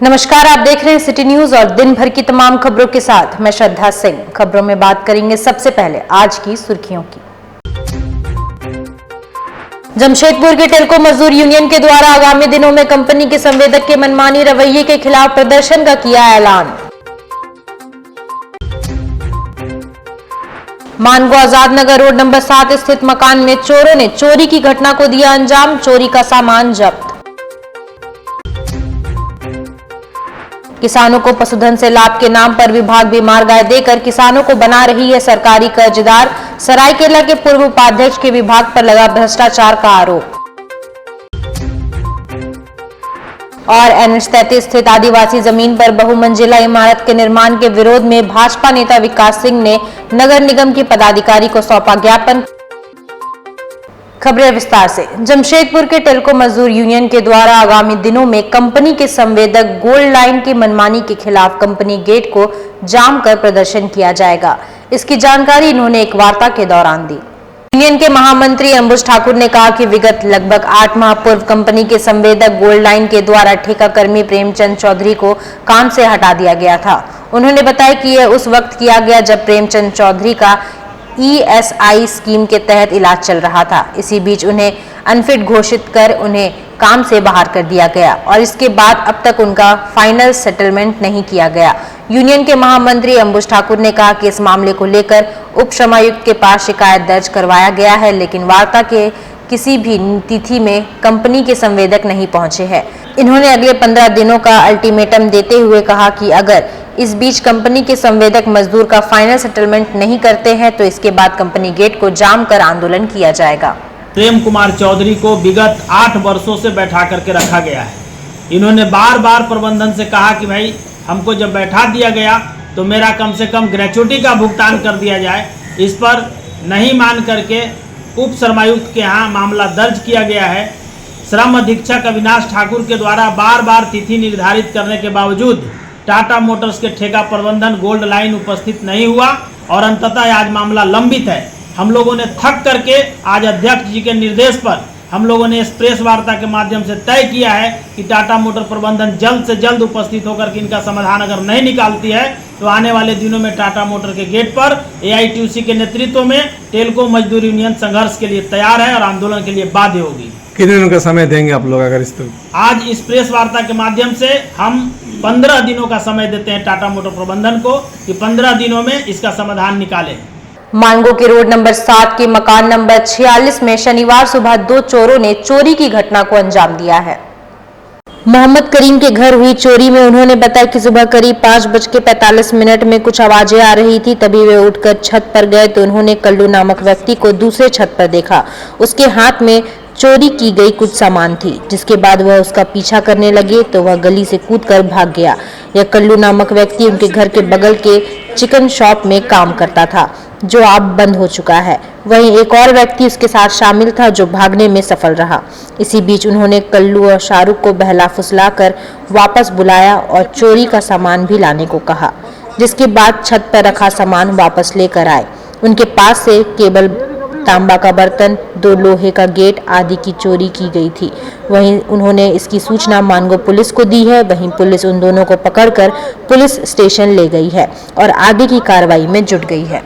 नमस्कार, आप देख रहे हैं सिटी न्यूज और दिन भर की तमाम खबरों के साथ मैं श्रद्धा सिंह। खबरों में बात करेंगे सबसे पहले आज की सुर्खियों की। जमशेदपुर के टेल्को मजदूर यूनियन के द्वारा आगामी दिनों में कंपनी के संवेदक के मनमानी रवैये के खिलाफ प्रदर्शन का किया ऐलान। मानगो आजाद नगर रोड नंबर 7 स्थित मकान में चोरों ने चोरी की घटना को दिया अंजाम, चोरी का सामान जब्त। किसानों को पशुधन से लाभ के नाम पर विभाग बीमार गाय देकर किसानों को बना रही है सरकारी कर्जदार, सरायकेला के पूर्व उपाध्यक्ष के विभाग पर लगा भ्रष्टाचार का आरोप। और NH 33 स्थित आदिवासी जमीन पर बहुमंजिला इमारत के निर्माण के विरोध में भाजपा नेता विकास सिंह ने नगर निगम के पदाधिकारी को सौंपा ज्ञापन। खबरें विस्तार से। जमशेदपुर के टेल्को मजदूर यूनियन के द्वारा आगामी दिनों में कंपनी के संवेदक गोल्ड लाइन की मनमानी के खिलाफ कंपनी गेट को जाम कर प्रदर्शन किया जाएगा। इसकी जानकारी इन्होंने एक वार्ता के दौरान दी। यूनियन के महामंत्री अंबुज ठाकुर ने कहा कि विगत लगभग 8 माह पूर्व कंपनी के संवेदक गोल्ड लाइन के द्वारा ठेका कर्मी प्रेमचंद चौधरी को काम से हटा दिया गया था। उन्होंने बताया कि यह उस वक्त किया गया जब प्रेमचंद चौधरी का ESI स्कीम के तहत इलाज चल रहा था। इसी बीच उन्हें अनफिट घोषित कर उन्हें काम से बाहर कर दिया गया और इसके बाद अब तक उनका फाइनल सेटलमेंट नहीं किया गया। यूनियन के महामंत्री अंबुज ठाकुर ने कहा कि इस मामले को लेकर उप श्रमायुक्त के पास शिकायत दर्ज करवाया गया है, लेकिन वार्ता के किसी भी तिथि में कंपनी के संवेदक नहीं पहुंचे हैं। इन्होंने अगले 15 दिनों का अल्टीमेटम देते हुए कहा कि अगर इस बीच कंपनी के संवेदक मजदूर का फाइनल सेटलमेंट नहीं करते हैं तो इसके बाद कंपनी गेट को जाम कर आंदोलन किया जाएगा। प्रेम कुमार चौधरी को विगत 8 वर्षों से बैठा करके रखा गया है। इन्होंने बार बार प्रबंधन से कहा कि भाई हमको जब बैठा दिया गया तो मेरा कम से कम ग्रेच्युटी का भुगतान कर दिया जाए। इस पर नहीं मान करके उप श्रमायुक्त के यहाँ मामला दर्ज किया गया है। श्रम अधीक्षक अविनाश ठाकुर के द्वारा बार बार तिथि निर्धारित करने के बावजूद टाटा मोटर्स के ठेका प्रबंधन गोल्ड लाइन उपस्थित नहीं हुआ और अंततः आज मामला लंबित है। हम लोगों ने थक करके आज अध्यक्ष जी के निर्देश पर हम लोगों ने इस प्रेस वार्ता के माध्यम से तय किया है कि टाटा मोटर प्रबंधन जल्द से जल्द उपस्थित होकर के इनका समाधान अगर नहीं निकालती है तो आने वाले दिनों में टाटा मोटर के गेट पर AITUC के नेतृत्व में टेल्को मजदूर यूनियन संघर्ष के लिए तैयार है और आंदोलन के लिए बाध्य होगी। कितने दिनों का समय देंगे आप लोग अगर इस आज इस प्रेस वार्ता के माध्यम से हम 15 दिनों का समय देते हैं टाटा मोटर प्रबंधन को कि 15 दिनों में इसका समाधान निकालें। मानगो के रोड नंबर 7 के मकान नंबर 46 में शनिवार सुबह 2 चोरों ने चोरी की घटना को अंजाम दिया है। मोहम्मद करीम के घर हुई चोरी में उन्होंने बताया कि सुबह करीब 5:45 में कुछ आवाजें आ रही थी। तभी वे उठकर छत पर गए तो उन्होंने कल्लू नामक व्यक्ति को दूसरे छत पर देखा। उसके हाथ में चोरी की गई कुछ सामान थी, जिसके बाद वह उसका पीछा करने लगे तो वह गली से कूदकर भाग गया। यह कल्लू नामक व्यक्ति उनके घर के बगल के चिकन शॉप में काम करता था, जो अब बंद हो चुका है। वहीं एक और व्यक्ति उसके साथ शामिल था जो भागने में सफल रहा। इसी बीच उन्होंने कल्लू और शाहरुख को बहला फुसलाकर वापस बुलाया और चोरी का सामान भी लाने को कहा, जिसके बाद छत पर रखा सामान वापस लेकर आए। उनके पास से केवल तांबा का बर्तन, 2 लोहे का गेट आदि की चोरी की गई थी। वहीं उन्होंने इसकी सूचना मानगो पुलिस को दी है। वहीं पुलिस उन दोनों को पकड़कर पुलिस स्टेशन ले गई है और आगे की कार्रवाई में जुट गई है।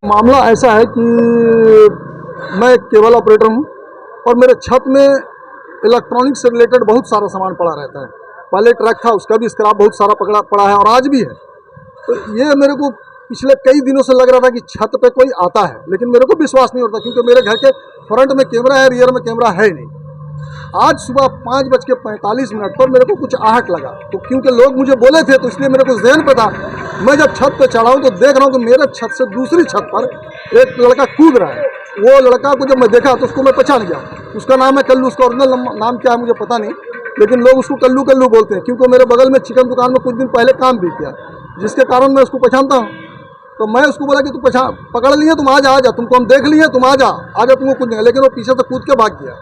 मामला ऐसा है कि मैं केबल ऑपरेटर हूं और मेरे छत में इलेक्ट्रॉनिक से रिलेटेड बहुत सारा सामान पड़ा रहता है। पहले ट्रक था, उसका भी स्क्रैप बहुत सारा पड़ा है और आज भी है। तो ये मेरे को पिछले कई दिनों से लग रहा था कि छत पे कोई आता है, लेकिन मेरे को विश्वास नहीं होता क्योंकि मेरे घर के फ्रंट में कैमरा है, रियर में कैमरा है ही नहीं। आज सुबह 5:45 पर मेरे को कुछ आहट लगा, तो क्योंकि लोग मुझे बोले थे तो इसलिए मेरे को ज़हन पे था। मैं जब छत पे चढ़ा हूँ तो देख रहा हूँ कि मेरे छत से दूसरी छत पर एक लड़का कूद रहा है। वो लड़का को जब मैं देखा तो उसको मैं पहचान गया। उसका नाम है कल्लू, उसका ओरिजिनल नाम क्या है मुझे पता नहीं, लेकिन लोग उसको कल्लू कल्लू बोलते हैं क्योंकि मेरे बगल में चिकन दुकान में कुछ दिन पहले काम भी किया, जिसके कारण मैं उसको पहचानता हूँ। तो मैं उसको बोला कि तू पकड़ लिए, तुम आ जा, तुमको हम देख लिए, तुम आ जा तुमको कुछ नहीं। लेकिन वो पीछे से कूद के भाग गया।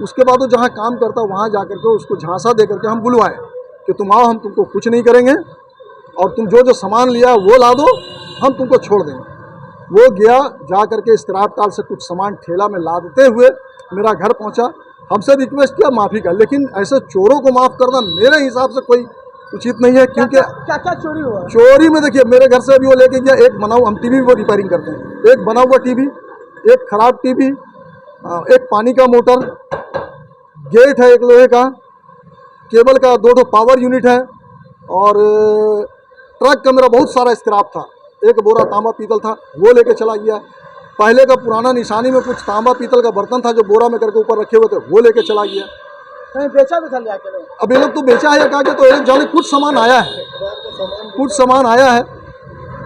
उसके बाद वो जहाँ काम करता वहाँ जा करके उसको झांसा दे करके हम बुलवाए कि तुम आओ, हम तुमको कुछ नहीं करेंगे और तुम जो सामान लिया वो ला दो, हम तुमको छोड़ देंगे। वो गया, जा करके स्क्रैप टाल से कुछ सामान ठेला में लादते हुए मेरा घर पहुँचा। हमसे रिक्वेस्ट किया माफ़ी का, लेकिन ऐसे चोरों को माफ़ करना मेरे हिसाब से कोई उचित नहीं है, क्योंकि क्या क्या चोरी हुआ? चोरी में देखिए मेरे घर से अभी वो लेके गया एक बना हुआ, हम टीवी वो रिपेयरिंग करते हैं, एक बना हुआ टीवी, एक खराब टीवी, एक पानी का मोटर, गेट है एक लोहे का, केबल का 2 पावर यूनिट है, और ट्रक का मेरा बहुत सारा स्क्रैप था। एक बोरा तांबा पीतल था वो लेके चला गया। पहले का पुराना निशानी में कुछ तांबा पीतल का बर्तन था जो बोरा में करके ऊपर रखे हुए थे, वो लेके चला गया। कहीं बेचा भी था जाके? अब ये लोग तो बेचा है क्या, तो एक जाने कुछ सामान आया है, कुछ सामान आया है,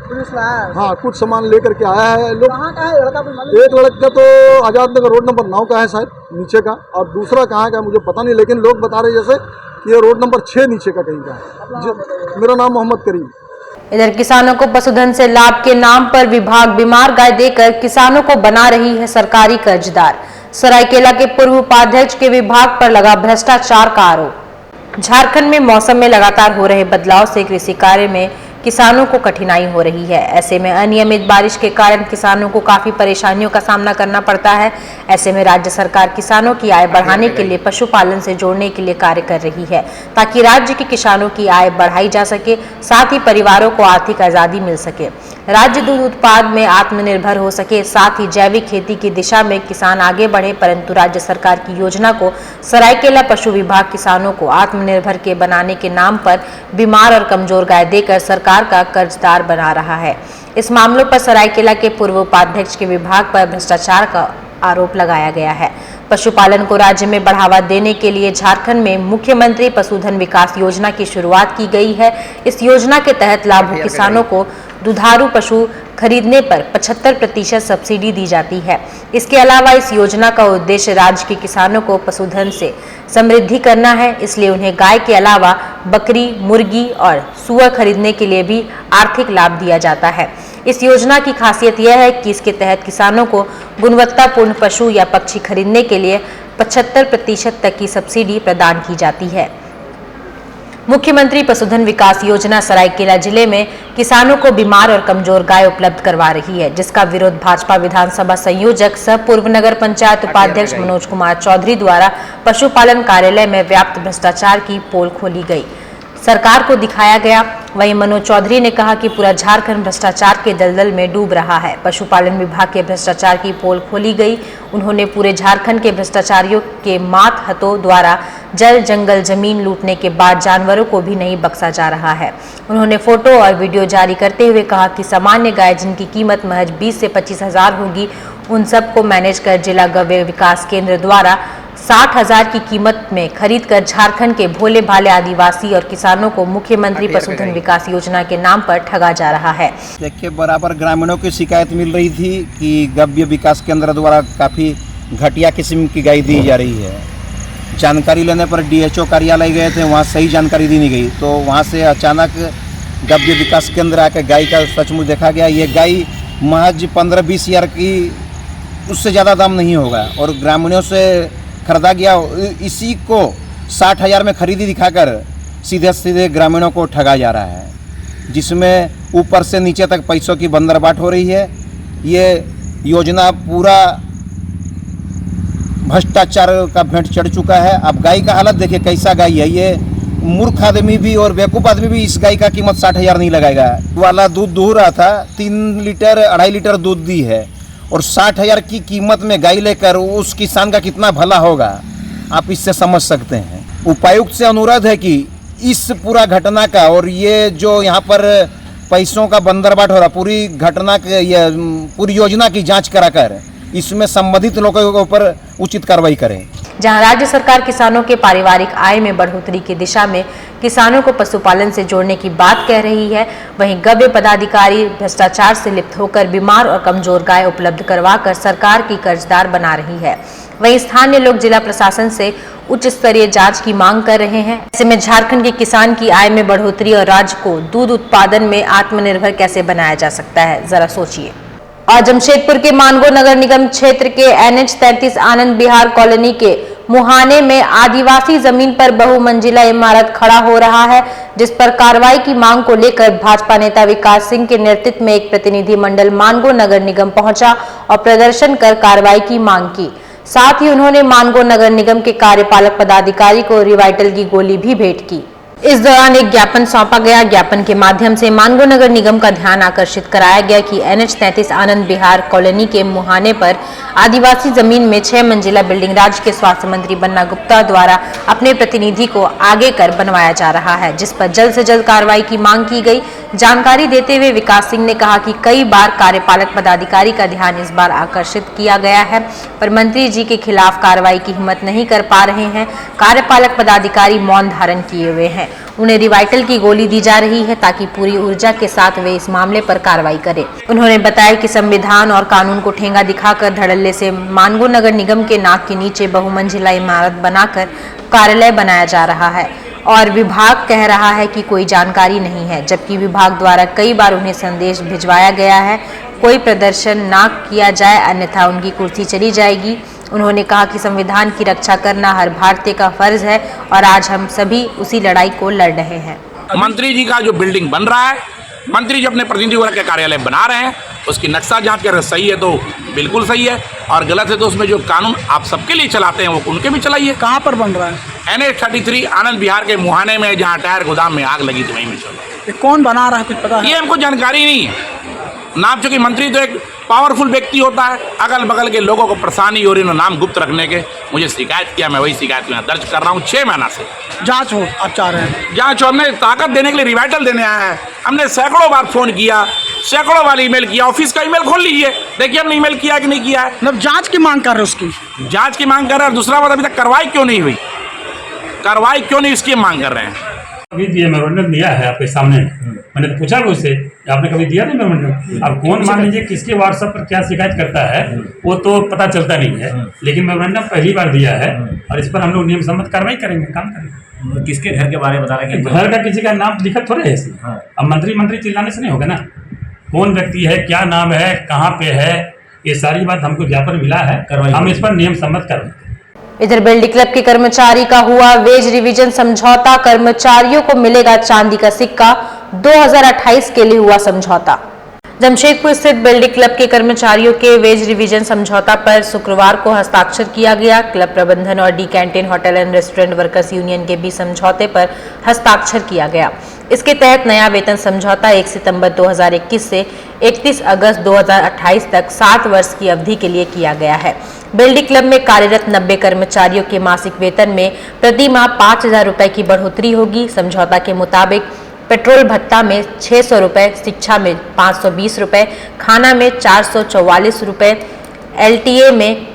पुलिस लाया है? हाँ कुछ सामान लेकर के आया है लोग। कहाँ का है लड़का? कोई मालूम? एक लड़का तो आजाद नगर रोड नंबर 9 का है शायद नीचे का, और दूसरा कहाँ का है मुझे पता नहीं, लेकिन लोग बता रहे जैसे कि ये रोड नंबर 6 नीचे का कहीं का है। मेरा नाम मोहम्मद करीम। इधर किसानों को पशुधन से लाभ के नाम पर विभाग बीमार गाय देकर किसानों को बना रही है सरकारी कर्जदार। सरायकेला के पूर्व उपाध्यक्ष के विभाग पर लगा भ्रष्टाचार का आरोप। झारखंड में मौसम में लगातार हो रहे बदलाव से कृषि कार्य में किसानों को कठिनाई हो रही है। ऐसे में अनियमित बारिश के कारण किसानों को काफी परेशानियों का सामना करना पड़ता है। ऐसे में राज्य सरकार किसानों की आय बढ़ाने के लिए पशुपालन से जोड़ने के लिए कार्य कर रही है, ताकि राज्य के किसानों की आय बढ़ाई जा सके, साथ ही परिवारों को आर्थिक आजादी मिल सके, राज्य दूध उत्पाद में आत्मनिर्भर हो सके, साथ ही जैविक खेती की दिशा में किसान आगे बढ़े। परंतु राज्य सरकार की योजना को सरायकेला पशु विभाग किसानों को आत्मनिर्भर के बनाने के नाम पर बीमार और कमजोर गाय देकर सरकार का कर्जदार बना रहा है। इस मामलों पर सरायकेला के पूर्व उपाध्यक्ष के विभाग पर भ्रष्टाचार का आरोप लगाया गया है। पशुपालन को राज्य में बढ़ावा देने के लिए झारखंड में मुख्यमंत्री पशुधन विकास योजना की शुरुआत की गई है। इस योजना के तहत लाभुक किसानों को दुधारू पशु खरीदने पर 75% सब्सिडी दी जाती है। इसके अलावा इस योजना का उद्देश्य राज्य के किसानों को पशुधन से समृद्धि करना है, इसलिए उन्हें गाय के अलावा बकरी, मुर्गी और सुअर खरीदने के लिए भी आर्थिक लाभ दिया जाता है। इस योजना की खासियत यह है कि इसके तहत किसानों को गुणवत्तापूर्ण पशु या पक्षी खरीदने के लिए 75% तक की सब्सिडी प्रदान की जाती है। मुख्यमंत्री पशुधन विकास योजना सरायकेला जिले में किसानों को बीमार और कमजोर गाय उपलब्ध करवा रही है, जिसका विरोध भाजपा विधानसभा संयोजक सह पूर्व नगर पंचायत उपाध्यक्ष मनोज कुमार चौधरी द्वारा पशुपालन कार्यालय में व्याप्त भ्रष्टाचार की पोल खोली गई, सरकार को दिखाया गया। वहीं मनोज चौधरी ने कहा कि पूरा झारखंड भ्रष्टाचार के दलदल में डूब रहा है। पशुपालन विभाग के भ्रष्टाचार की पोल खोली गई। उन्होंने पूरे झारखंड के भ्रष्टाचारियों के मात हथों द्वारा जल, जंगल, जमीन लूटने के बाद जानवरों को भी नहीं बख्शा जा रहा है। उन्होंने फोटो और वीडियो जारी करते हुए कहा कि सामान्य गाय जिनकी कीमत महज 20 से 25 हजार होगी, उन सबको मैनेज कर जिला गव्य विकास केंद्र द्वारा 60,000 की कीमत में खरीदकर झारखंड के भोले भाले आदिवासी और किसानों को मुख्यमंत्री पशुधन विकास योजना के नाम पर ठगा जा रहा है। देखिए, बराबर ग्रामीणों की शिकायत मिल रही थी कि गव्य विकास केंद्र द्वारा काफ़ी घटिया किस्म की गाय दी जा रही है। जानकारी लेने पर DHO कार्यालय गए थे, वहाँ सही जानकारी दी नहीं गई, तो वहाँ से अचानक गव्य विकास केंद्र आकर गाय का सचमुच देखा गया। ये गाय महज 15-20 हज़ार की, उससे ज़्यादा दाम नहीं होगा, और ग्रामीणों से खरीदा गया। इसी को 60,000 में खरीदी दिखाकर सीधे सीधे ग्रामीणों को ठगा जा रहा है, जिसमें ऊपर से नीचे तक पैसों की बंदरबाट हो रही है। ये योजना पूरा भ्रष्टाचार का भेंट चढ़ चुका है। अब गाय का हालत देखिए कैसा गाय है। ये मूर्ख आदमी भी और बेवकूफ़ आदमी भी इस गाय का कीमत 60,000 नहीं लगाएगा। वाला दूध दूह रहा था, 3 लीटर 2.5 लीटर दूध दी है, और 60,000 की कीमत में गाय लेकर उस किसान का कितना भला होगा, आप इससे समझ सकते हैं। उपायुक्त से अनुरोध है कि इस पूरा घटना का, और ये जो यहाँ पर पैसों का बंदरबाट हो रहा, पूरी घटना के, पूरी योजना की जांच कराकर इसमें संबंधित लोगों के ऊपर उचित कार्रवाई करें। जहां राज्य सरकार किसानों के पारिवारिक आय में बढ़ोतरी की दिशा में किसानों को पशुपालन से जोड़ने की बात कह रही है, वहीं गव्य पदाधिकारी भ्रष्टाचार से लिप्त होकर बीमार और कमजोर गाय उपलब्ध करवाकर सरकार की कर्जदार बना रही है। वहीं स्थानीय लोग जिला प्रशासन से उच्च स्तरीय जांच की मांग कर रहे हैं। ऐसे में झारखंड के किसान की आय में बढ़ोतरी और राज्य को दूध उत्पादन में आत्मनिर्भर कैसे बनाया जा सकता है, जरा सोचिए। और जमशेदपुर के मानगो नगर निगम क्षेत्र के NH 33 आनंद विहार कॉलोनी के मुहाने में आदिवासी जमीन पर बहुमंजिला इमारत खड़ा हो रहा है, जिस पर कार्रवाई की मांग को लेकर भाजपा नेता विकास सिंह के नेतृत्व में एक प्रतिनिधि मंडल मानगो नगर निगम पहुंचा और प्रदर्शन कर कार्रवाई की मांग की। साथ ही उन्होंने मानगो नगर निगम के कार्यपालक पदाधिकारी को रिवाइटल की गोली भी भेंट की। इस दौरान एक ज्ञापन सौंपा गया। ज्ञापन के माध्यम से मानगो नगर निगम का ध्यान आकर्षित कराया गया कि NH-33 आनंद विहार कॉलोनी के मुहाने पर आदिवासी जमीन में 6 मंजिला बिल्डिंग राज्य के स्वास्थ्य मंत्री बन्ना गुप्ता द्वारा अपने प्रतिनिधि को आगे कर बनवाया जा रहा है, जिस पर जल्द से जल्द कार्रवाई की मांग की गई। जानकारी देते हुए विकास सिंह ने कहा कि कई बार कार्यपालक पदाधिकारी का ध्यान इस बार आकर्षित किया गया है, पर मंत्री जी के खिलाफ कार्रवाई की हिम्मत नहीं कर पा रहे हैं। कार्यपालक पदाधिकारी मौन धारण किए हुए हैं। उन्हें रिवाइटल की गोली दी जा रही है ताकि पूरी ऊर्जा के साथ वे इस मामले पर कार्रवाई करें। उन्होंने बताया कि संविधान और कानून को ठेंगा दिखाकर धड़ल्ले से मानगो नगर निगम के नाक के नीचे बहुमंजिला इमारत बनाकर कार्यालय बनाया जा रहा है और विभाग कह रहा है कि कोई जानकारी नहीं है, जबकि विभाग द्वारा कई बार उन्हें संदेश भिजवाया गया है कोई प्रदर्शन ना किया जाए अन्यथा उनकी कुर्सी चली जाएगी। उन्होंने कहा कि संविधान की रक्षा करना हर भारतीय का फर्ज है और आज हम सभी उसी लड़ाई को लड़ रहे हैं। मंत्री जी का जो बिल्डिंग बन रहा है, मंत्री जी अपने प्रतिनिधि वर्ग के कार्यालय बना रहे हैं, उसकी नक्शा जांच कर सही है तो बिल्कुल सही है और गलत है तो उसमें जो कानून आप सबके लिए चलाते हैं वो उनके भी चलाइए। कहाँ पर बन रहा है? NH-33 आनंद विहार के मुहाने में, जहाँ टायर गोदाम में आग लगी तो वहीं में चल रहा है। ये कौन बना रहा है, कुछ पता है? ये हमको जानकारी नहीं है। नाम चूंकि मंत्री तो एक पावरफुल व्यक्ति होता है, अगल बगल के लोगों को परेशानी हो रही है नाम गुप्त रखने के, मुझे शिकायत किया, मैं वही शिकायत में दर्ज कर रहा हूँ 6 महीना से। जांच हो आप चाह रहे हैं? जांच हो, हमने ताकत देने के लिए रिवाइटल देने आया है। हमने सैकड़ों बार फोन किया, सैकड़ों बार ईमेल किया, ऑफिस का ईमेल खोल लीजिए, देखिए हमने ईमेल किया कि नहीं किया है। मतलब जांच की मांग कर रहे हैं उसकी? जांच की मांग कर रहे हैं और दूसरा बात अभी तक कार्रवाई क्यों नहीं हुई, कार्रवाई क्यों नहीं इसकी मांग कर रहे हैं। कभी दिया मेमोरेंडम दिया है आपके सामने, मैंने तो पूछा उससे आपने कभी दिया नहीं मेमोरेंडम। अब कौन मान लीजिए किसके व्हाट्सएप पर क्या शिकायत करता है वो तो पता चलता नहीं है, लेकिन मेमोरेंडम पहली बार दिया है और इस पर हम लोग नियम सम्मत कार्रवाई करेंगे, काम करेंगे। किसके घर के बारे में बता रहे हैं? घर का किसी का नाम लिखा थोड़े है इसमें। अब मंत्री चिल्लाने से नहीं होगा ना, कौन व्यक्ति है, क्या नाम है, कहाँ पे है, ये सारी बात हमको ज्ञापन मिला है, हम इस पर नियम सम्मत करेंगे। इधर बेल्डी क्लब के कर्मचारी का हुआ वेज रिवीजन समझौता, कर्मचारियों को मिलेगा चांदी का सिक्का। 2028 के लिए हुआ समझौता। जमशेदपुर स्थित बेल्डी क्लब के कर्मचारियों के वेज रिवीजन समझौता पर शुक्रवार को हस्ताक्षर किया गया। क्लब प्रबंधन और D canteen hotel and restaurant workers union के बीच समझौते पर हस्ताक्षर किया गया। इसके तहत नया वेतन समझौता 1 सितंबर 2021 से 31 अगस्त 2028 तक 7 वर्ष की अवधि के लिए किया गया है। बेल्डी क्लब में कार्यरत 90 कर्मचारियों के मासिक वेतन में प्रति माह 5,000 रुपए की बढ़ोतरी होगी। समझौता के मुताबिक पेट्रोल भत्ता में 600 रुपए, शिक्षा में 520 रुपए, खाना में 444 रुपए, LTA में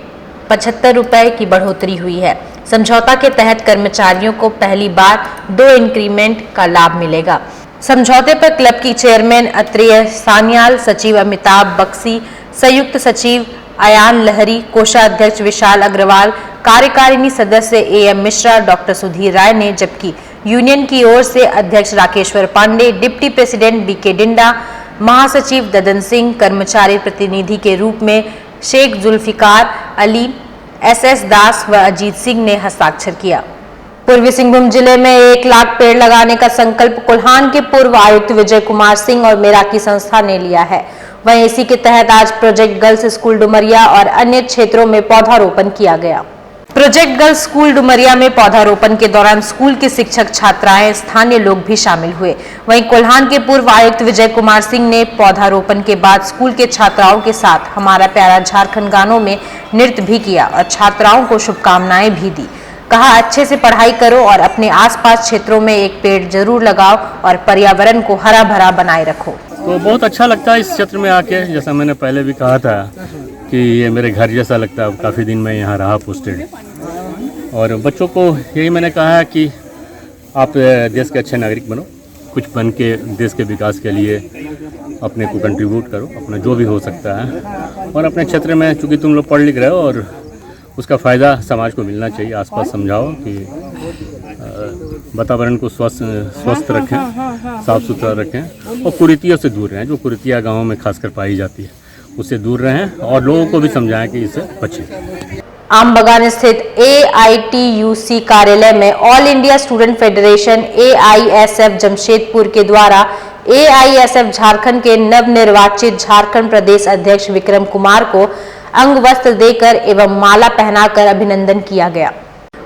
75 रुपए की बढ़ोतरी हुई है। समझौता के तहत कर्मचारियों को पहली बार 2 इंक्रीमेंट का लाभ मिलेगा। समझौते पर क्लब की चेयरमैन अत्रेय सान्याल, सचिव अमिताभ बक्सी, संयुक्त सचिव आयान लहरी, कोषाध्यक्ष विशाल अग्रवाल, कार्यकारिणी सदस्य AM मिश्रा, डॉक्टर सुधीर राय ने, जबकि यूनियन की ओर से अध्यक्ष Rakeshwar Pandey, deputy president BK Dinda, महासचिव ददन सिंह, कर्मचारी प्रतिनिधि के रूप में शेख जुल्फिकार अली, SS दास व अजीत सिंह ने हस्ताक्षर किया। पूर्वी सिंहभूम जिले में 1 लाख पेड़ लगाने का संकल्प कोल्हान के पूर्व आयुक्त विजय कुमार सिंह और मेराकी संस्था ने लिया है। वहीं इसी के तहत आज प्रोजेक्ट गर्ल्स स्कूल डुमरिया और अन्य क्षेत्रों में पौधारोपण किया गया। प्रोजेक्ट गर्ल्स स्कूल डुमरिया में पौधारोपण के दौरान स्कूल के शिक्षक, छात्राएं, स्थानीय लोग भी शामिल हुए। वहीं कोल्हान के पूर्व आयुक्त विजय कुमार सिंह ने पौधारोपण के बाद स्कूल के छात्राओं के साथ हमारा प्यारा झारखंड गानों में नृत्य भी किया और छात्राओं को शुभकामनाएं भी दी। कहा, अच्छे से पढ़ाई करो और अपने आसपास क्षेत्रों में एक पेड़ जरूर लगाओ और पर्यावरण को हरा भरा बनाए रखो। तो बहुत अच्छा लगता है इस क्षेत्र में आके, जैसा मैंने पहले भी कहा था कि ये मेरे घर जैसा लगता है। काफ़ी दिन मैं यहाँ रहा पोस्टेड, और बच्चों को यही मैंने कहा है कि आप देश के अच्छे नागरिक बनो, कुछ बन के देश के विकास के लिए अपने को कंट्रीब्यूट करो, अपना जो भी हो सकता है। और अपने क्षेत्र में चूँकि तुम लोग पढ़ लिख रहे हो और उसका फ़ायदा समाज को मिलना चाहिए, आसपास समझाओ कि वातावरण को स्वस्थ रखें, साफ़ सुथरा रखें और कुरीतियों से दूर रहें। जो कुरीतियाँ गाँवों में खासकर पाई जाती है उससे दूर रहें और लोगों को भी समझाएं कि इससे बचें। आम बगान स्थित AITUC कार्यालय में all India student federation AISF Jamshedpur के द्वारा AISF झारखंड के नवनिर्वाचित झारखंड प्रदेश अध्यक्ष विक्रम कुमार को अंग वस्त्र देकर एवं माला पहनाकर अभिनंदन किया गया।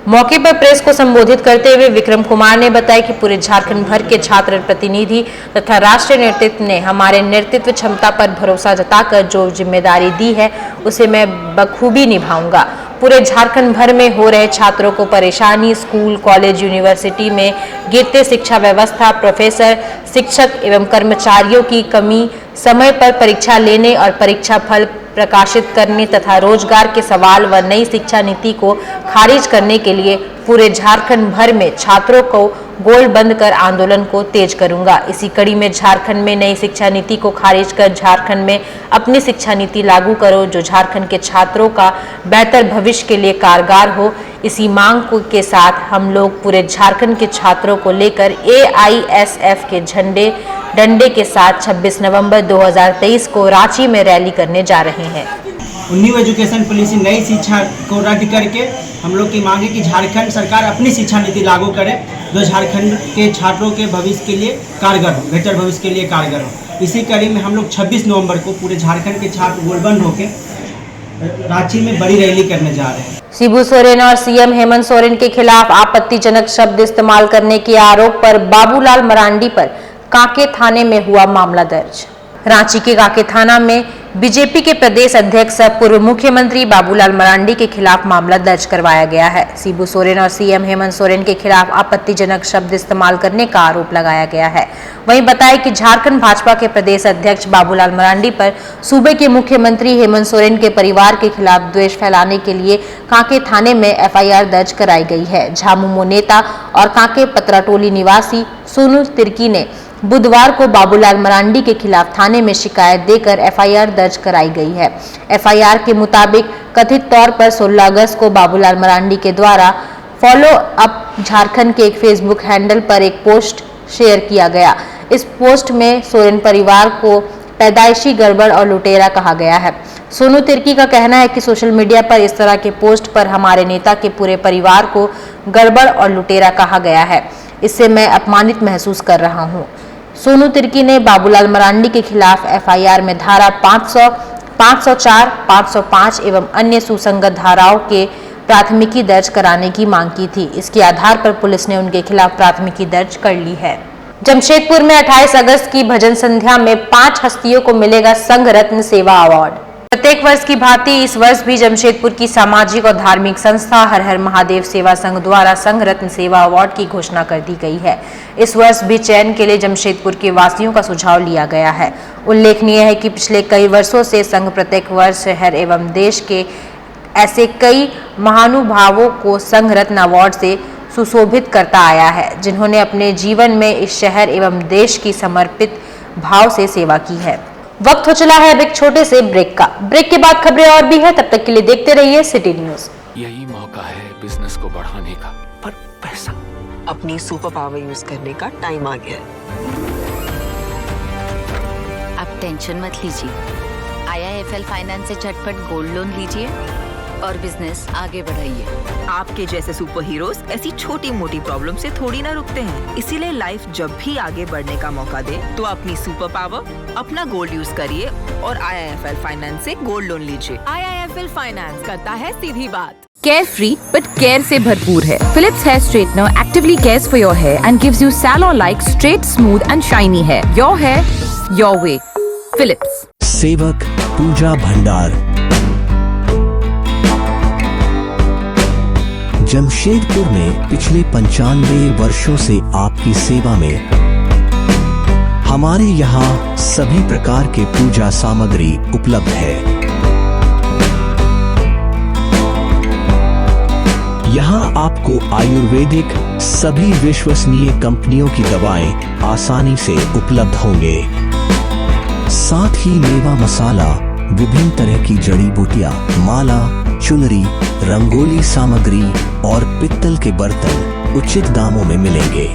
मौके पर प्रेस को संबोधित करते हुए विक्रम कुमार ने बताया कि पूरे झारखंड भर के छात्र प्रतिनिधि तथा राष्ट्रीय नेतृत्व ने हमारे नेतृत्व क्षमता पर भरोसा जताकर जो जिम्मेदारी दी है उसे मैं बखूबी निभाऊंगा। पूरे झारखंड भर में हो रहे छात्रों को परेशानी, स्कूल, कॉलेज, यूनिवर्सिटी में गिरते शिक्षा व्यवस्था, प्रोफेसर, शिक्षक एवं कर्मचारियों की कमी, समय पर परीक्षा लेने और परीक्षा फल प्रकाशित करने तथा रोजगार के सवाल व नई शिक्षा नीति को खारिज करने के लिए पूरे झारखंड भर में छात्रों को गोल बंद कर आंदोलन को तेज करूंगा। इसी कड़ी में झारखंड में नई शिक्षा नीति को खारिज कर झारखंड में अपनी शिक्षा नीति लागू करो जो झारखंड के छात्रों का बेहतर भविष्य के लिए कारगर हो। इसी मांग के साथ हम लोग पूरे झारखंड के छात्रों को लेकर AISF के झंडे डंडे के साथ 26 नवंबर 2023 को रांची में रैली करने जा रहे हैं। न्यू एजुकेशन पॉलिसी, नई शिक्षा को रद्द करके हम लोग की मांग है कि झारखंड सरकार अपनी शिक्षा नीति लागू करे जो झारखंड के छात्रों के भविष्य के लिए कारगर हो, बेहतर भविष्य के लिए कारगर हो। इसी कड़ी में हम लोग 26 नवंबर को पूरे झारखंड के छात्र गोलबंद होकर रांची में बड़ी रैली करने जा रहे हैं। शिबू सोरेन और सीएम हेमंत सोरेन के खिलाफ आपत्तिजनक शब्द इस्तेमाल करने के आरोप पर बाबूलाल मरांडी पर कांके थाने में हुआ मामला दर्ज। रांची के कांके थाना में बीजेपी के प्रदेश अध्यक्ष पूर्व मुख्यमंत्री बाबूलाल मरांडी के खिलाफ मामला दर्ज करवाया गया है। शिबू सोरेन और सीएम हेमंत सोरेन के खिलाफ आपत्तिजनक शब्द इस्तेमाल करने का आरोप लगाया गया है। वहीं बताया कि झारखंड भाजपा के प्रदेश अध्यक्ष बाबूलाल मरांडी पर सूबे के मुख्यमंत्री हेमंत सोरेन के परिवार के खिलाफ द्वेष फैलाने के लिए कांके थाने में FIR दर्ज कराई गई है। झामुमो नेता और कांके पतराटोली निवासी सोनू तिर्की ने बुधवार को बाबूलाल मरांडी के खिलाफ थाने में शिकायत देकर FIR दर्ज कराई गई है। FIR के मुताबिक कथित तौर पर 16 अगस्त को बाबूलाल मरांडी के द्वारा फॉलो अप झारखंड के एक फेसबुक हैंडल पर एक पोस्ट शेयर किया गया। इस पोस्ट में सोरेन परिवार को पैदाइशी गड़बड़ और लुटेरा कहा गया है। सोनू तिर्की का कहना है कि सोशल मीडिया पर इस तरह के पोस्ट पर हमारे नेता के पूरे परिवार को गड़बड़ और लुटेरा कहा गया है। इससे मैं अपमानित महसूस कर रहा हूँ। सोनू तिर्की ने बाबूलाल मरांडी के खिलाफ FIR में धारा 500, 504, 505 एवं अन्य सुसंगत धाराओं के प्राथमिकी दर्ज कराने की मांग की थी। इसके आधार पर पुलिस ने उनके खिलाफ प्राथमिकी दर्ज कर ली है। जमशेदपुर में 28 अगस्त की भजन संध्या में 5 हस्तियों को मिलेगा संघ रत्न सेवा अवार्ड। प्रत्येक वर्ष की भांति इस वर्ष भी जमशेदपुर की सामाजिक और धार्मिक संस्था हर हर महादेव सेवा संघ द्वारा संघ रत्न सेवा अवार्ड की घोषणा कर दी गई है। इस वर्ष भी चयन के लिए जमशेदपुर के वासियों का सुझाव लिया गया है। उल्लेखनीय है कि पिछले कई वर्षों से संघ प्रत्येक वर्ष शहर एवं देश के ऐसे कई महानुभावों को संघ रत्न अवार्ड से सुशोभित करता आया है जिन्होंने अपने जीवन में इस शहर एवं देश की समर्पित भाव से सेवा की है। वक्त हो चला है अब एक छोटे से ब्रेक का। ब्रेक के बाद खबरें और भी है, तब तक के लिए देखते रहिए सिटी न्यूज। यही मौका है बिजनेस को बढ़ाने का, पर पैसा अपनी सुपर पावर यूज करने का टाइम आ गया है। आप टेंशन मत लीजिए, IIFL फाइनेंस से झटपट गोल्ड लोन लीजिए और बिजनेस आगे बढ़ाइए। आपके जैसे सुपर हीरोज ऐसी छोटी मोटी प्रॉब्लम से थोड़ी ना रुकते हैं, इसीलिए लाइफ जब भी आगे बढ़ने का मौका दे तो अपनी सुपर पावर, अपना गोल्ड यूज करिए और IIFL फाइनेंस से गोल्ड लोन लीजिए। IIFL फाइनेंस करता है सीधी बात। केयर फ्री बट केयर से भरपूर है। Philips hair straightener actively cares for your hair and gives you salon like straight, smooth and shiny hair. Your hair your way. Philips। सेवक पूजा भंडार जमशेदपुर में पिछले 95 वर्षों से आपकी सेवा में। हमारे यहाँ सभी प्रकार के पूजा सामग्री उपलब्ध है। यहाँ आपको आयुर्वेदिक सभी विश्वसनीय कंपनियों की दवाएं आसानी से उपलब्ध होंगे। साथ ही मेवा मसाला, विभिन्न तरह की जड़ी बूटियां, माला, चुनरी, रंगोली सामग्री और पित्तल के बर्तन उचित दामों में मिलेंगे।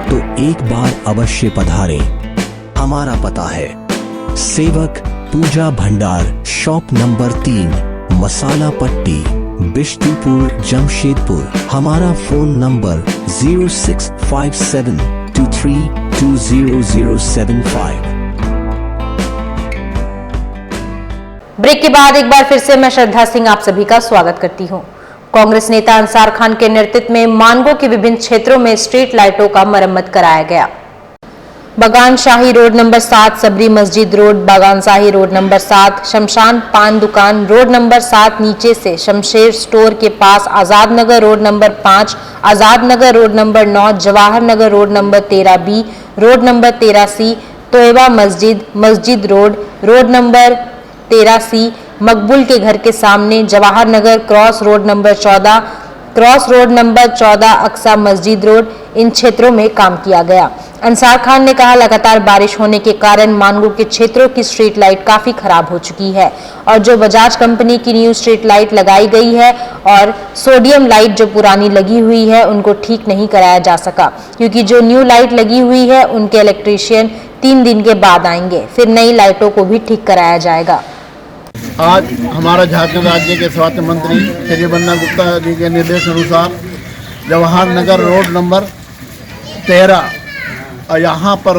तो एक बार अवश्य पधारें। हमारा पता है सेवक पूजा भंडार, शॉप नंबर 3, मसाला पट्टी, बिष्टुपुर, जमशेदपुर। हमारा फोन नंबर 065723200075। ब्रेक के बाद एक बार फिर से मैं श्रद्धा सिंह आप सभी का स्वागत करती हूं। कांग्रेस नेता अंसार खान के नेतृत्व में मानगो के विभिन्न क्षेत्रों में स्ट्रीट लाइटों का मरम्मत कराया गया। बागान शाही रोड नंबर 7, सबरी मस्जिद रोड, बागान शाही रोड नंबर 7, शमशान पान दुकान रोड नंबर 7 नीचे से शमशेर स्टोर के पास, Azad Nagar road number 5, Azad Nagar road number 9, Jawahar Nagar road number 13B, road number 13C, Taiba मस्जिद, मस्जिद रोड नंबर 13C, मकबूल के घर के सामने, Jawahar Nagar cross road number 14, Aqsa मस्जिद रोड, इन क्षेत्रों में काम किया गया। अंसार खान ने कहा, लगातार बारिश होने के कारण मानगो के क्षेत्रों की स्ट्रीट लाइट काफी खराब हो चुकी है और जो बजाज कंपनी की न्यू स्ट्रीट लाइट लगाई गई है और सोडियम लाइट जो पुरानी लगी हुई है उनको ठीक नहीं कराया जा सका, क्योंकि जो न्यू लाइट लगी हुई है उनके इलेक्ट्रीशियन 3 दिन के बाद आएंगे, फिर नई लाइटों को भी ठीक कराया जाएगा। आज हमारा झारखंड राज्य के स्वास्थ्य मंत्री श्री बन्ना गुप्ता जी के निर्देश अनुसार जवाहर नगर रोड नंबर 13 यहाँ पर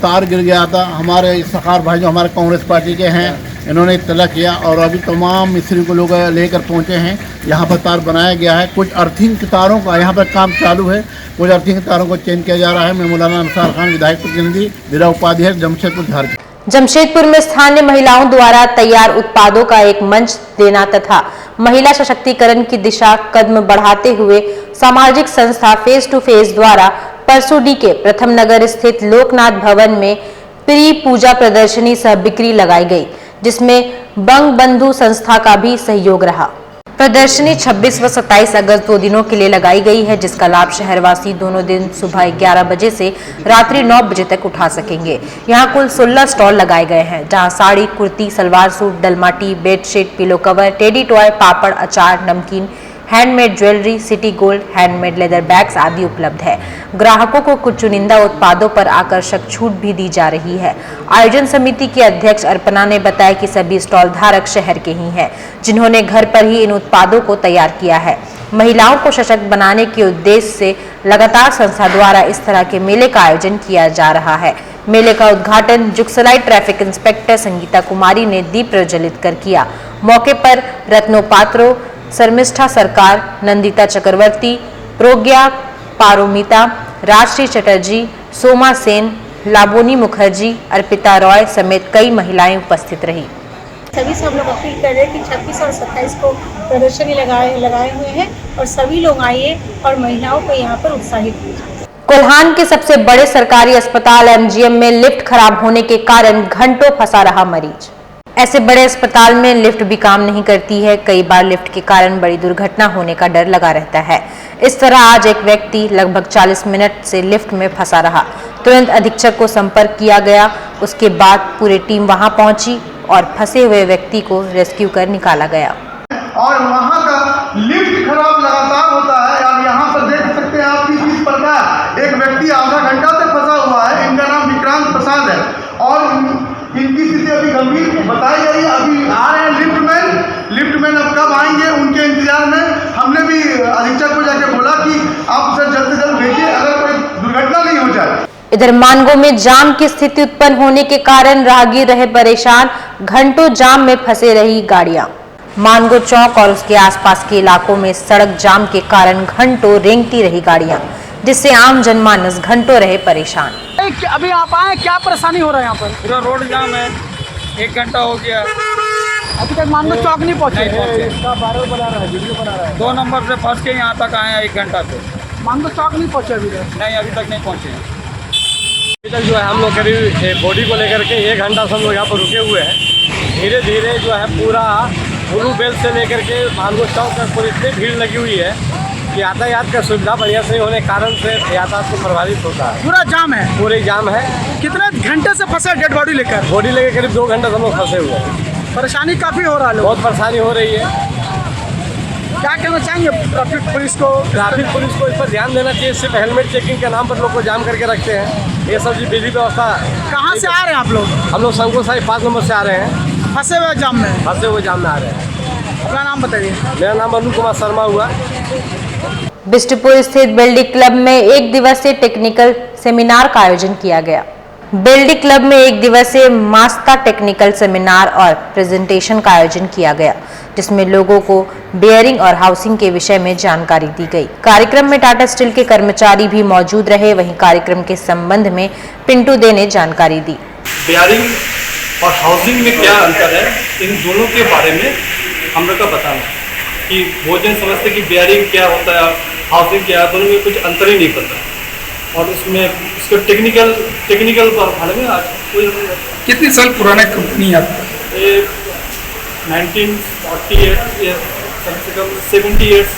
तार गिर गया था। हमारे सखार भाई जो हमारे कांग्रेस पार्टी के हैं, इन्होंने इत्तला किया और अभी तमाम मिस्त्री को लोग लेकर पहुँचे हैं। यहाँ पर तार बनाया गया है। कुछ अर्थिंग तारों का यहाँ पर काम चालू है, कुछ अर्थिंग तारों को चेंज किया जा रहा है। मैं मौलाना अंसार खान, विधायक प्रतिनिधि, जिला उपाध्यक्ष, जमशेदपुर, झारखंड। जमशेदपुर में स्थानीय महिलाओं द्वारा तैयार उत्पादों का एक मंच देना तथा महिला सशक्तिकरण की दिशा कदम बढ़ाते हुए सामाजिक संस्था फेस टू फेस द्वारा परसोडी के प्रथम नगर स्थित लोकनाथ भवन में प्री पूजा प्रदर्शनी सह बिक्री लगाई गई, जिसमें बंग बंधु संस्था का भी सहयोग रहा। प्रदर्शनी 26 व 27 अगस्त 2 दिनों के लिए लगाई गई है, जिसका लाभ शहरवासी दोनों दिन सुबह 11 बजे से रात्रि 9 बजे तक उठा सकेंगे। यहाँ कुल 16 स्टॉल लगाए गए हैं, जहाँ साड़ी, कुर्ती, सलवार सूट, डलमाटी, bedsheet, pillow cover, teddy toy, papad, अचार, नमकीन, handmade jewellery, city gold, handmade leather bags आदि उपलब्ध है। ग्राहकों को कुछ चुनिंदा उत्पादों पर आकर्षक छूट भी दी जा रही है। आयोजन समिति की अध्यक्ष अर्पणा ने बताया कि सभी स्टॉल धारक शहर के ही हैं, जिन्होंने घर पर ही इन उत्पादों को तैयार किया है। महिलाओं को सशक्त बनाने के उद्देश्य से लगातार संस्था द्वारा इस तरह के मेले का आयोजन किया जा रहा है। मेले का उद्घाटन जुगसलाई ट्रैफिक इंस्पेक्टर संगीता कुमारी ने दीप प्रज्वलित कर किया। मौके पर रत्नोपात्रो, शर्मिष्ठा सरकार, नंदिता चक्रवर्ती, प्रोज्ञा पारोमिता, राजश्री चटर्जी, सोमा सेन, लाबोनी मुखर्जी, अर्पिता रॉय समेत कई महिलाएं उपस्थित रही। सभी से हम लोग अपील कर रहे हैं कि 26 और 27 को प्रदर्शनी लगाए हुए हैं और सभी लोग आइए और महिलाओं को यहाँ पर उत्साहित कीजिए। कोल्हान के सबसे बड़े सरकारी अस्पताल एमजीएम में लिफ्ट खराब होने के कारण घंटों फंसा रहा मरीज। ऐसे बड़े अस्पताल में लिफ्ट भी काम नहीं करती है। कई बार लिफ्ट के कारण बड़ी दुर्घटना होने का डर लगा रहता है। इस तरह आज एक व्यक्ति लगभग 40 मिनट से लिफ्ट में फंसा रहा। तुरंत अधीक्षक को संपर्क किया गया। उसके बाद पूरी टीम वहां पहुंची और फंसे हुए व्यक्ति को रेस्क्यू कर निकाला गया। और वहाँ का लिफ्ट खराब लगातार होता है। आप यहाँ पर देख सकते हैं आप किस प्रकार एक व्यक्ति आधा घंटा से फंसा हुआ है। इनका नाम विक्रांत प्रसाद है और इनकी स्थिति अभी गंभीर बताई जा रही है। अभी आ रहे हैं लिफ्टमैन अब कब आएंगे उनके इंतजार में। हमने भी अधीक्षक को जाके बोला कि आप उसे जल्द से जल्द भेजिए, अगर कोई दुर्घटना नहीं हो जाए। इधर मानगो में जाम की स्थिति उत्पन्न होने के कारण राहगीर रहे परेशान। घंटों जाम में फंसे रही गाड़ियां। मानगो चौक और उसके आसपास के इलाकों में सड़क जाम के कारण घंटों रेंगती रही गाड़ियां, जिससे आम जनमानस घंटों रहे परेशान। अभी आप आए, क्या परेशानी हो रहा है यहाँ पर? पूरा रोड जाम है, 1 घंटा हो गया। अभी तक मानगो चौक नहीं पहुँचे। 2 नंबर से फंस के यहाँ तक आए हैं 1 घंटा से। मानगो चौक नहीं पहुँचे अभी तक? नहीं, अभी तक नहीं पहुँचे। अभी तक जो है हम लोग करीब बॉडी को लेकर के 1 घंटा से हम लोग यहाँ पर रुके हुए हैं। धीरे धीरे जो है पूरा ब्लू बेल्ट से लेकर के मानगो चौक तक पूरी इतनी भीड़ लगी हुई है कि यातायात का सुविधा बढ़िया से नहीं होने के कारण से यातायात को प्रभावित होता है। पूरा जाम है? पूरे जाम है। कितने घंटे से फंसे डेड बॉडी लेकर? बॉडी लेकर करीब 2 घंटे से हम लोग फंसे हुए हैं। परेशानी काफ़ी हो रहा है। बहुत परेशानी हो रही है। क्या कहना चाहेंगे ट्रैफिक पुलिस को? ट्रैफिक पुलिस को इस पर ध्यान देना चाहिए। सिर्फ हेलमेट चेकिंग के नाम पर लोग को जाम करके रखते हैं। ये सब विधि व्यवस्था। कहाँ से आ रहे हैं आप लोग? हम लोग संकुल साहिब 5 नंबर से आ रहे हैं। फंसे हुए जाम में? फंसे हुए जाम में आ रहे हैं। अपना नाम बताइए। मेरा नाम अरुण कुमार शर्मा हुआ। बिष्टुपुर स्थित बेल्डी क्लब में एक दिवसीय टेक्निकल सेमिनार का आयोजन किया गया। बेल्डी क्लब में एक दिवसीय मास्ता टेक्निकल सेमिनार और प्रेजेंटेशन का आयोजन किया गया, जिसमें लोगों को बेयरिंग और हाउसिंग के विषय में जानकारी दी गई। कार्यक्रम में टाटा स्टील के कर्मचारी भी मौजूद रहे। वहीं कार्यक्रम के संबंध में पिंटू दे ने जानकारी दी। बेयरिंग और हाउसिंग में क्या अंतर है, इन दोनों के बारे में हम लोग का बताना कि भोजन समझते कि बेयरिंग क्या होता है, हाउसिंग क्या है, दोनों में कुछ अंतर ही नहीं पता। और उसमें इसको टेक्निकल पर हालांकि आज कितनी साल पुराना कंपनी आपका? 1948 कम से कम 70 ईयर्स।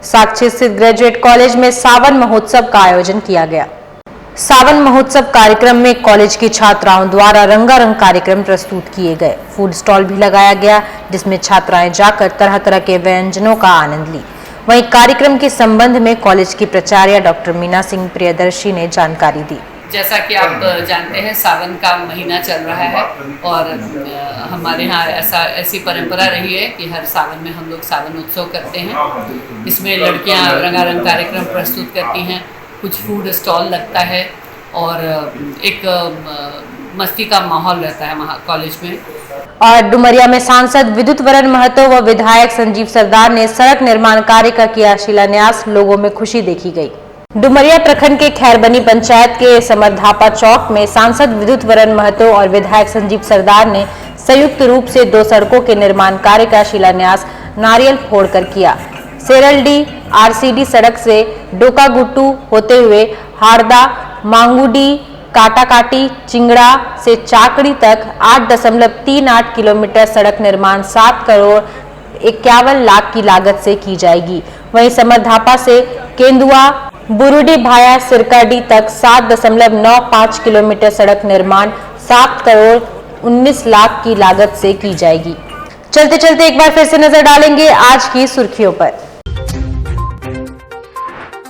साक्षी स्थित ग्रेजुएट कॉलेज में सावन महोत्सव का आयोजन किया गया। सावन महोत्सव कार्यक्रम में कॉलेज की छात्राओं द्वारा रंगारंग कार्यक्रम प्रस्तुत किए गए। फूड स्टॉल भी लगाया गया, जिसमें छात्राएं जाकर तरह तरह के व्यंजनों का आनंद ली। वहीं कार्यक्रम के संबंध में कॉलेज की प्राचार्य डॉक्टर मीना सिंह प्रियदर्शी ने जानकारी दी। जैसा कि आप जानते हैं, सावन का महीना चल रहा है और हमारे यहाँ ऐसी परंपरा रही है कि हर सावन में हम लोग सावन उत्सव करते हैं। इसमें लड़कियाँ रंगारंग कार्यक्रम प्रस्तुत करती हैं, कुछ फूड स्टॉल लगता है और एक मस्ती का माहौल रहता है वहाँ कॉलेज में। और डुमरिया में सांसद विद्युत वरण महतो व विधायक संजीव सरदार ने सड़क निर्माण कार्य का किया शिलान्यास। लोगों में खुशी देखी गई। डुमरिया प्रखंड के खैरबनी पंचायत के समरधापा चौक में सांसद विद्युत वरण महतो और विधायक संजीव सरदार ने संयुक्त रूप से 2 सड़कों के निर्माण कार्य का शिलान्यास नारियल फोड़कर किया। सेरलडी आरसीडी सड़क से डोकागुट्टू होते हुए हारदा, मांगुडी, काटाकाटी, चिंगड़ा से चाकड़ी तक 8.38 किलोमीटर सड़क निर्माण 7 करोड़ 51 लाख की लागत से की जाएगी। वहीं समरधापा से केंदुआ, बुरुडी भाया सिरकाडी तक 7.95 किलोमीटर सड़क निर्माण 7 करोड़ 19 लाख की लागत से की जाएगी। चलते चलते एक बार फिर से नजर डालेंगे आज की सुर्खियों पर।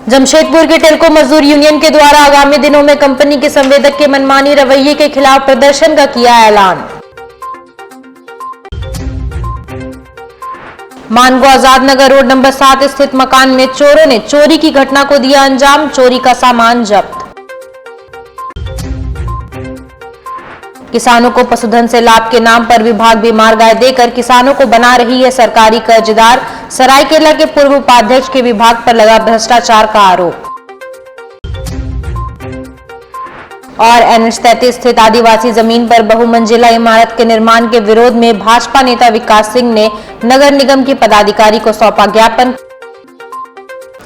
जमशेदपुर के टेल्को मजदूर यूनियन के द्वारा आगामी दिनों में कंपनी के संवेदक के मनमानी रवैये के खिलाफ प्रदर्शन का किया ऐलान। मानगो आजाद नगर रोड नंबर 7 स्थित मकान में चोरों ने चोरी की घटना को दिया अंजाम। चोरी का सामान जब्त। किसानों को पशुधन से लाभ के नाम पर विभाग बीमार गाय देकर किसानों को बना रही है सरकारी कर्जदार। सरायकेला के पूर्व उपाध्यक्ष के विभाग पर लगा भ्रष्टाचार का आरोप। और NH-33 स्थित आदिवासी जमीन पर बहुमंजिला इमारत के निर्माण के विरोध में भाजपा नेता विकास सिंह ने नगर निगम के पदाधिकारी को सौंपा ज्ञापन।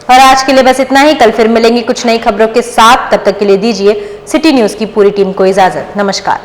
और आज के लिए बस इतना ही। कल फिर मिलेंगे कुछ नई खबरों के साथ। तब तक के लिए दीजिए सिटी न्यूज की पूरी टीम को इजाजत। नमस्कार।